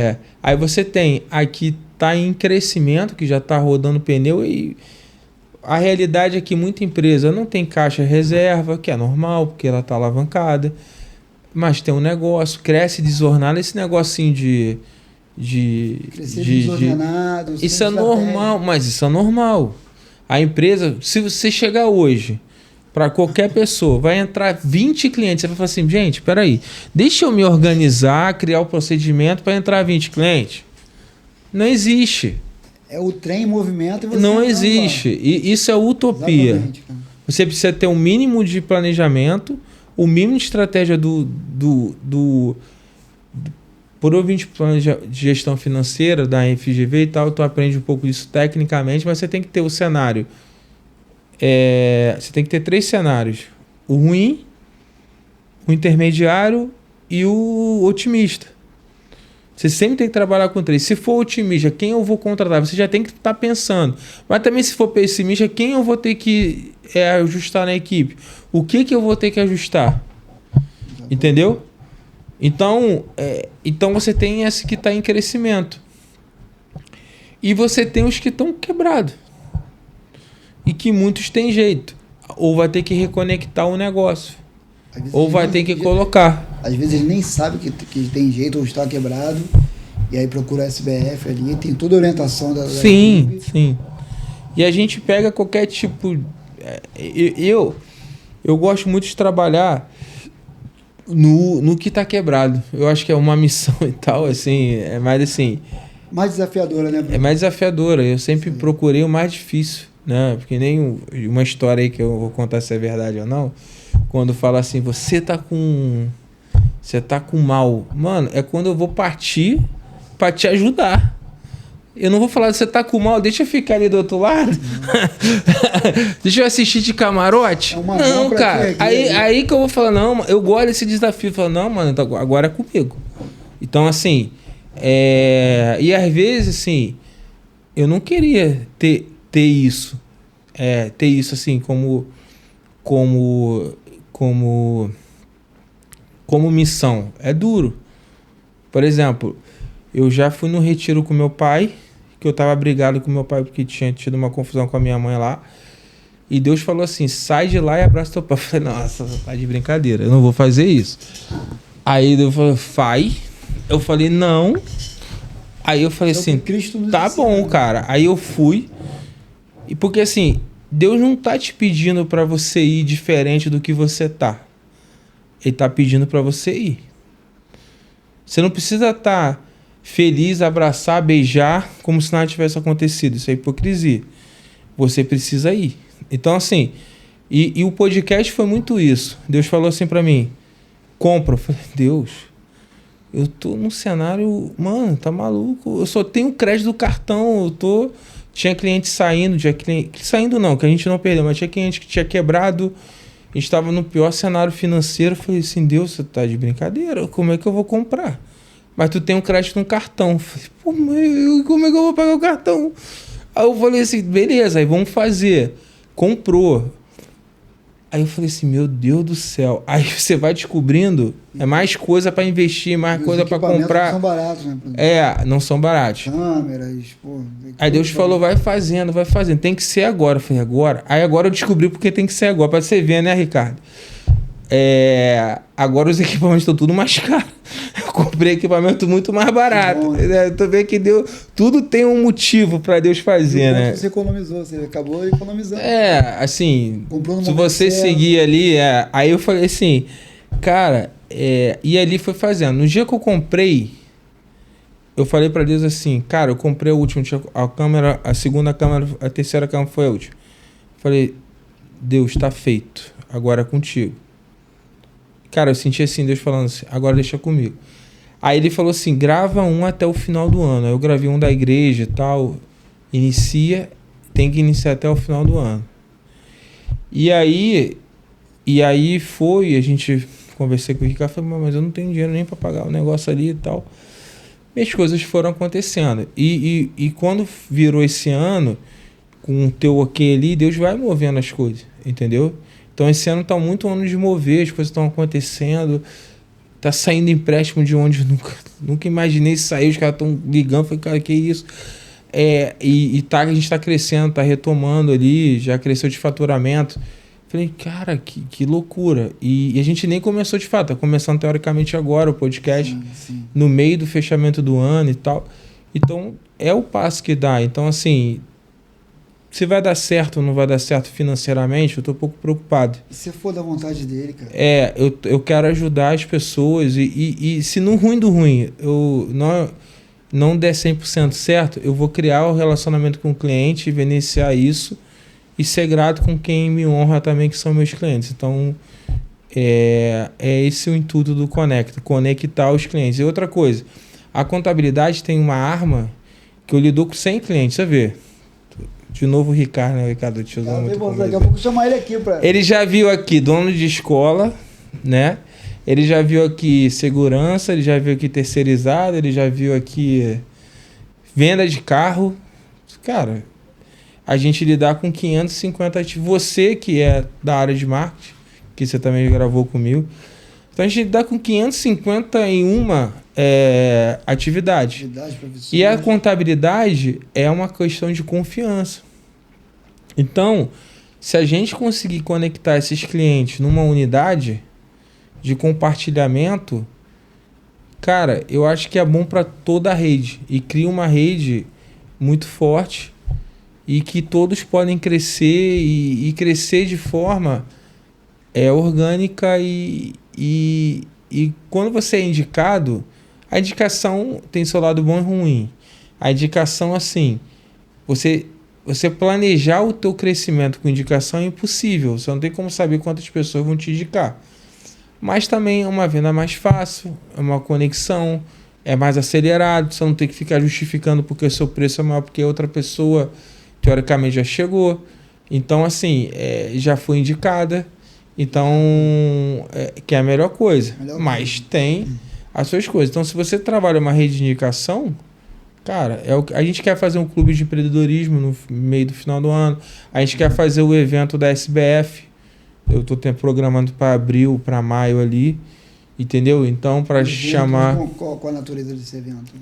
Aí você tem aqui tá em crescimento, que já está rodando pneu, e a realidade é que muita empresa não tem caixa reserva, que é normal, porque ela está alavancada. Mas tem um negócio, cresce desordenado, esse negocinho de desordenado. Isso é normal, mas isso é normal. A empresa, se você chegar hoje para qualquer pessoa, vai entrar 20 clientes, você vai falar assim, gente, espera aí, deixa eu me organizar, criar o procedimento para entrar 20 clientes. Não existe. É o trem em movimento e você não existe. E isso é utopia. Você precisa ter um mínimo de planejamento, o mínimo de estratégia por ouvinte plano de gestão financeira da FGV e tal, tu aprende um pouco disso tecnicamente, mas você tem que ter o cenário. Você tem que ter 3 cenários: o ruim, o intermediário e o otimista. Você sempre tem que trabalhar com 3. Se for otimista, quem eu vou contratar? Você já tem que estar pensando. Mas também, se for pessimista, quem eu vou ter que ajustar na equipe? O que eu vou ter que ajustar? Entendeu? Então você tem esse que está em crescimento. E você tem os que estão quebrados. E que muitos têm jeito. Ou vai ter que reconectar o negócio. Ou vai ter que colocar. Às vezes ele nem sabe que tem jeito ou está quebrado. E aí procura a SBF ali. Tem toda a orientação da Sim, equipe. Sim. E a gente pega qualquer tipo... Eu gosto muito de trabalhar no que está quebrado. Eu acho que é uma missão e tal, assim. É mais assim... Mais desafiadora, né, Bruno? É mais desafiadora. Eu sempre procurei o mais difícil, né? Porque nem uma história aí que eu vou contar se é verdade ou não. quando fala assim, você tá com mal. Mano, é quando eu vou partir pra te ajudar. Eu não vou falar, você tá com mal, deixa eu ficar ali do outro lado. Deixa eu assistir de camarote. Não, cara. Aí que eu vou falar, não, eu gosto desse desafio. Eu falo, não, mano, então agora é comigo. Então, assim, e às vezes, assim, eu não queria ter isso. Ter isso, assim, como missão. É duro. Por exemplo, eu já fui no retiro com meu pai, que eu tava brigado com meu pai porque tinha tido uma confusão com a minha mãe lá. E Deus falou assim, sai de lá e abraça teu pai. Eu falei, nossa, tá de brincadeira, eu não vou fazer isso. Aí Deus falou, vai. Eu falei, não. Aí eu falei assim, tá bom, cara. Aí eu fui. E porque assim, Deus não tá te pedindo pra você ir diferente do que você tá. Ele tá pedindo pra você ir. Você não precisa estar feliz, abraçar, beijar, como se nada tivesse acontecido. Isso é hipocrisia. Você precisa ir. Então, assim, e o podcast foi muito isso. Deus falou assim pra mim, compra. Eu falei, Deus, eu tô num cenário, mano, tá maluco. Eu só tenho crédito do cartão, tinha cliente saindo, saindo não, que a gente não perdeu, mas tinha cliente que tinha quebrado. A gente estava no pior cenário financeiro. Eu falei assim, Deus, você tá de brincadeira? Como é que eu vou comprar? Mas tu tem um crédito no cartão. Eu falei, pô, mas como é que eu vou pagar o cartão? Aí eu falei assim, beleza, aí vamos fazer. Comprou. Aí eu falei assim, meu Deus do céu. Aí você vai descobrindo, mais coisa para investir, mais coisa para comprar. Não são baratos, né? Não são baratos. Câmeras, pô. Aí Deus falou, vai fazendo. Tem que ser agora. Eu falei, agora? Aí agora eu descobri porque tem que ser agora. Pra você ver, né, Ricardo? Agora os equipamentos estão tudo mais caros. Eu comprei equipamento muito mais barato. Tu vê que tudo tem um motivo para Deus fazer, né? Você economizou, você acabou economizando. Assim, se você seguir ali, aí eu falei assim, cara, e ali foi fazendo. No dia que eu comprei, eu falei para Deus assim, cara, eu comprei a última, a câmera, a segunda câmera, a terceira câmera foi a última. Falei, Deus, tá feito, agora é contigo. Cara, eu senti assim, Deus falando assim, agora deixa comigo. Aí ele falou assim, grava um até o final do ano. Aí eu gravei um da igreja e tal, tem que iniciar até o final do ano. E aí foi, a gente conversei com o Ricardo, falei, mas eu não tenho dinheiro nem para pagar o negócio ali e tal. E as coisas foram acontecendo. E quando virou esse ano, com o teu ok ali, Deus vai movendo as coisas, entendeu? Então esse ano tá muito ano de mover, as coisas estão acontecendo, tá saindo empréstimo de onde eu nunca imaginei sair, os caras estão ligando, falei, cara, que isso? A gente tá crescendo, tá retomando ali, já cresceu de faturamento. Falei, cara, que loucura. E a gente nem começou de fato, tá começando teoricamente agora o podcast, sim. No meio do fechamento do ano e tal. Então, é o passo que dá. Então, assim, se vai dar certo ou não vai dar certo financeiramente, eu tô um pouco preocupado. E se for da vontade dele, cara? Eu quero ajudar as pessoas e se no ruim do ruim eu não der 100% certo, eu vou criar o relacionamento com o cliente, vivenciar isso e ser grato com quem me honra também, que são meus clientes. Então, é esse o intuito do conectar os clientes. E outra coisa, a contabilidade tem uma arma que eu lido com 100 clientes, você vê. De novo o Ricardo, né? O Ricardo, te usando muito. Daqui a pouco chamar ele aqui pra... Ele já viu aqui dono de escola, né? Ele já viu aqui segurança, ele já viu aqui terceirizado, ele já viu aqui venda de carro. Cara, a gente lidar com 550 ativos. Você que é da área de marketing, que você também gravou comigo. Então a gente lidar com 551 atividades. E a contabilidade é uma questão de confiança. Então, se a gente conseguir conectar esses clientes numa unidade de compartilhamento, cara, eu acho que é bom para toda a rede. E cria uma rede muito forte e que todos podem crescer e crescer de forma orgânica e quando você é indicado, a indicação tem seu lado bom e ruim. A indicação, assim, você você planejar o teu crescimento com indicação é impossível. Você não tem como saber quantas pessoas vão te indicar. Mas também é uma venda mais fácil, é uma conexão, é mais acelerado, você não tem que ficar justificando porque o seu preço é maior porque outra pessoa, teoricamente, já chegou. Então, assim, já foi indicada. Então, que é a melhor coisa. Mas tem as suas coisas. Então, se você trabalha uma rede de indicação, cara, a gente quer fazer um clube de empreendedorismo no meio do final do ano. A gente quer fazer o evento da SBF. Eu estou programando para abril, para maio ali. Entendeu? Então, para chamar... Qual a natureza desse evento?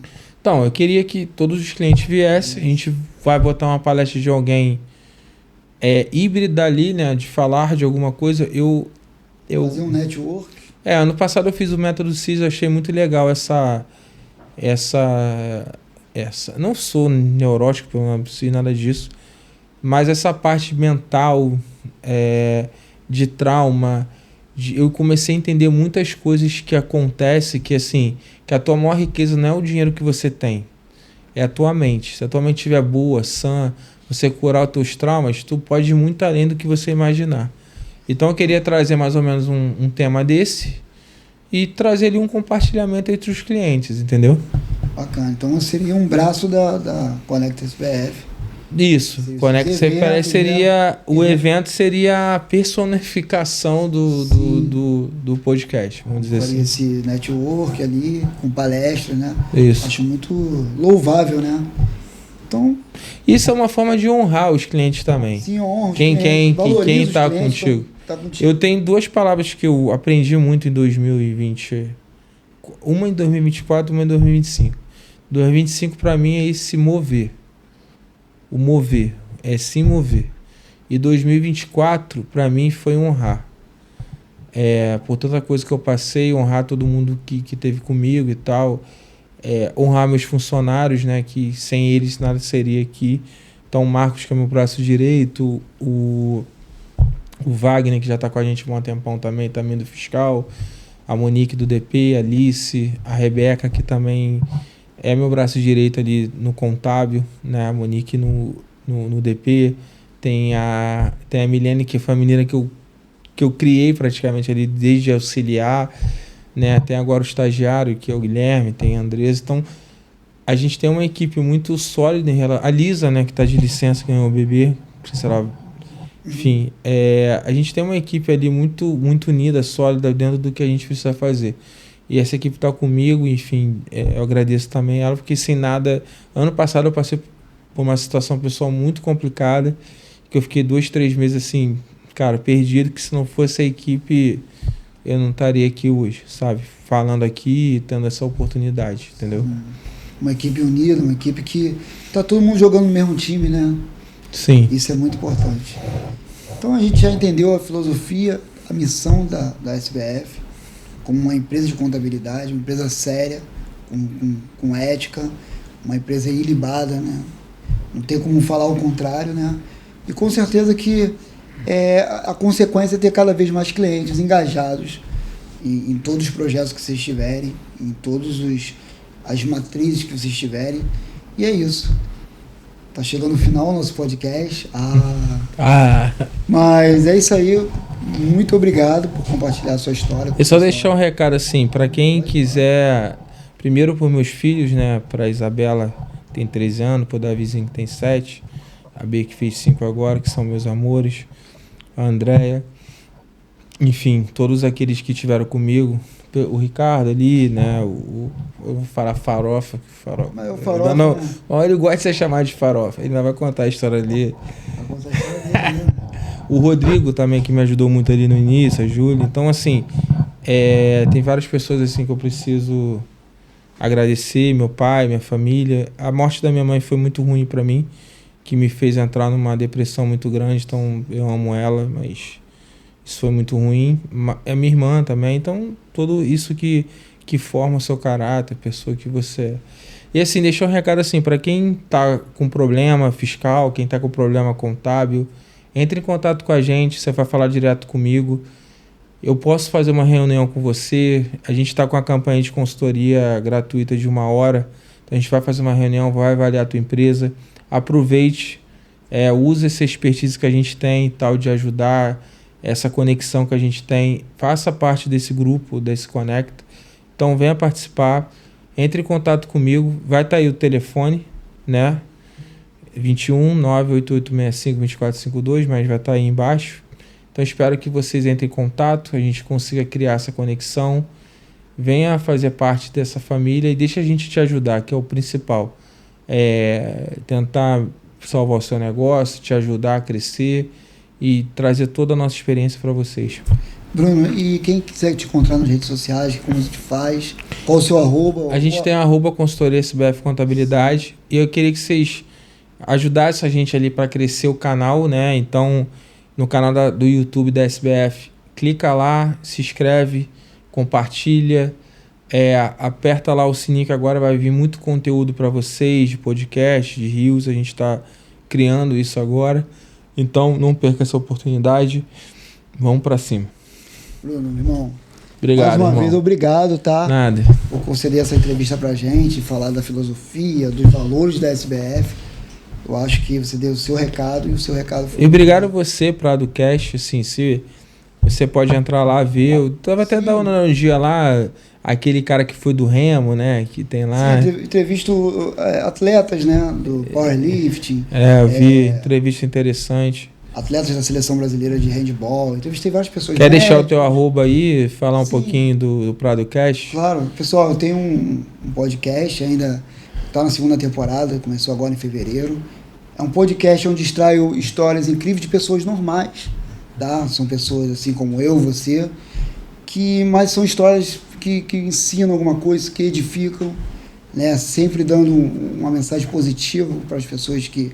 Então, eu queria que todos os clientes viessem. A gente vai botar uma palestra de alguém híbrida ali, né? De falar de alguma coisa. Fazer um network? Ano passado eu fiz o método CIS, eu achei muito legal essa... Não sou neurótico, não preciso nada disso. Mas essa parte mental, de trauma... eu comecei a entender muitas coisas que acontecem, que assim, que a tua maior riqueza não é o dinheiro que você tem, é a tua mente. Se a tua mente estiver boa, sã, você curar os teus traumas, tu pode ir muito além do que você imaginar. Então eu queria trazer mais ou menos um tema desse e trazer ali um compartilhamento entre os clientes, entendeu? Bacana. Então seria um braço da Conecta SBF. Isso, Conecta SBF seria... O evento seria a personificação do podcast, vamos dizer assim. Esse network ali, com palestra, né? Isso. Acho muito louvável, né? Então... Isso é uma forma de honrar os clientes também. Sim, honra os clientes. Quem está contigo. Eu tenho 2 palavras que eu aprendi muito em 2020. Uma em 2024, uma em 2025. 2025 para mim é se mover. O mover, é se mover. E 2024, para mim, foi honrar. Por tanta coisa que eu passei, honrar todo mundo que teve comigo e tal. Honrar meus funcionários, né? Que sem eles nada seria aqui. Então, o Marcos, que é meu braço direito. O Wagner, que já está com a gente há um tempão também do fiscal. A Monique do DP, a Alice, a Rebeca, que também... é meu braço direito ali no contábil, né? A Monique no DP. Tem a Milene, que foi a menina que eu criei praticamente ali desde auxiliar, né? Tem agora o estagiário, que é o Guilherme, tem a Andresa. Então, a gente tem uma equipe muito sólida em relação... A Lisa, né? Que está de licença, ganhou o bebê. Sei lá. Enfim, a gente tem uma equipe ali muito, muito unida, sólida dentro do que a gente precisa fazer. E essa equipe está comigo, enfim, eu agradeço também ela, porque sem nada... Ano passado eu passei por uma situação pessoal muito complicada, que eu fiquei 2, 3 meses assim, cara, perdido, que se não fosse a equipe, eu não estaria aqui hoje, sabe? Falando aqui e tendo essa oportunidade, entendeu? Uma equipe unida, uma equipe que tá todo mundo jogando no mesmo time, né? Sim. Isso é muito importante. Então a gente já entendeu a filosofia, a missão da SBF, como uma empresa de contabilidade, uma empresa séria, com ética, uma empresa ilibada, né? Não tem como falar o contrário, né? E com certeza que a consequência é ter cada vez mais clientes engajados em todos os projetos que vocês tiverem, em todas as matrizes que vocês tiverem. E é isso. Tá chegando o final do nosso podcast. Mas é isso aí. Muito obrigado por compartilhar a sua história. Eu só deixar um recado assim, para quem quiser, primeiro por meus filhos, né, para Isabela, que tem 13 anos, para o Davizinho, que tem 7, a B, que fez 5 agora, que são meus amores, a Andréia, enfim, todos aqueles que estiveram comigo, o Ricardo ali, né, eu vou falar Farofa. Mas o Farofa, não, né? Ele gosta de ser chamado de Farofa, ele ainda vai contar a história ali. O Rodrigo também, que me ajudou muito ali no início, a Júlia. Então, assim, tem várias pessoas assim que eu preciso agradecer, meu pai, minha família. A morte da minha mãe foi muito ruim para mim, que me fez entrar numa depressão muito grande, então eu amo ela, mas isso foi muito ruim. É minha irmã também, então tudo isso que forma o seu caráter, a pessoa que você é. E assim, deixa um recado assim, para quem tá com problema fiscal, quem tá com problema contábil, entre em contato com a gente, você vai falar direto comigo. Eu posso fazer uma reunião com você. A gente está com a campanha de consultoria gratuita de 1 hora. Então a gente vai fazer uma reunião, vai avaliar a tua empresa. Aproveite, Use essa expertise que a gente tem, tal, de ajudar, essa conexão que a gente tem. Faça parte desse grupo, desse Conecta. Então, venha participar. Entre em contato comigo. Vai estar aí o telefone, né? 21 98865 2452, mas vai estar aí embaixo. Então, espero que vocês entrem em contato, a gente consiga criar essa conexão. Venha fazer parte dessa família e deixa a gente te ajudar, que é o principal. Tentar salvar o seu negócio, te ajudar a crescer e trazer toda a nossa experiência para vocês. Bruno, e quem quiser te encontrar nas redes sociais, como a gente faz? Qual o seu arroba? A gente tem @consultoria SBF Contabilidade e eu queria que vocês ajudassem a gente ali para crescer o canal, né? Então, no canal do YouTube da SBF, clica lá, se inscreve, compartilha, aperta lá o sininho que agora vai vir muito conteúdo para vocês, de podcast, de reels, a gente está criando isso agora. Então, não perca essa oportunidade. Vamos para cima. Bruno, meu irmão. Obrigado, mais uma vez, obrigado, tá? Nada. Por conceder essa entrevista pra gente, falar da filosofia, dos valores da SBF. Eu acho que você deu o seu recado e o seu recado foi... E obrigado a você, PradoCast, assim, se você pode entrar lá, ver. Eu tava até dando uma analogia lá, aquele cara que foi do Remo, né? Que tem lá. Sim, entrevisto atletas, né? Do powerlifting. Eu vi, entrevista interessante. Atletas da Seleção Brasileira de Handball. Entrevistei várias pessoas. Quer deixar o teu arroba aí, falar um pouquinho do PradoCast? Claro. Pessoal, eu tenho um podcast, ainda está na 2ª temporada, começou agora em fevereiro. É um podcast onde extraio histórias incríveis de pessoas normais, tá? São pessoas assim como eu, você, mas são histórias que ensinam alguma coisa, que edificam, né? Sempre dando uma mensagem positiva para as pessoas que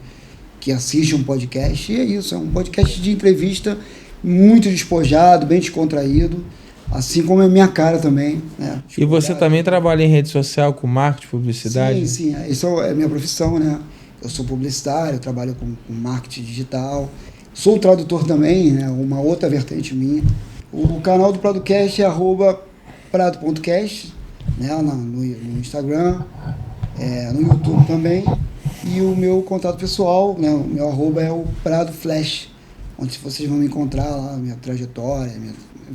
assistem um podcast. E é isso, é um podcast de entrevista muito despojado, bem descontraído, assim como é a minha cara também, né? E você também trabalha em rede social com marketing, publicidade? Sim, isso é a minha profissão, né? Eu sou publicitário, trabalho com marketing digital, sou tradutor também, né? Uma outra vertente minha. O canal do PradoCast é @prado.cast, né? No Instagram, no YouTube também. E o meu contato pessoal, né? O meu arroba é o Prado Flash, onde vocês vão me encontrar lá, minha trajetória,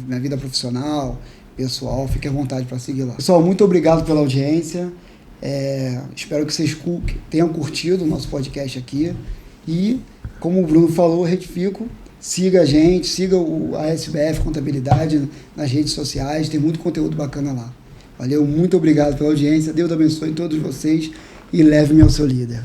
minha vida profissional, pessoal, fique à vontade para seguir lá. Pessoal, muito obrigado pela audiência. Espero que vocês tenham curtido o nosso podcast aqui. E, como o Bruno falou, retifico, siga a gente, siga a SBF Contabilidade nas redes sociais, tem muito conteúdo bacana lá. Valeu, muito obrigado pela audiência, Deus abençoe todos vocês e leve-me ao seu líder.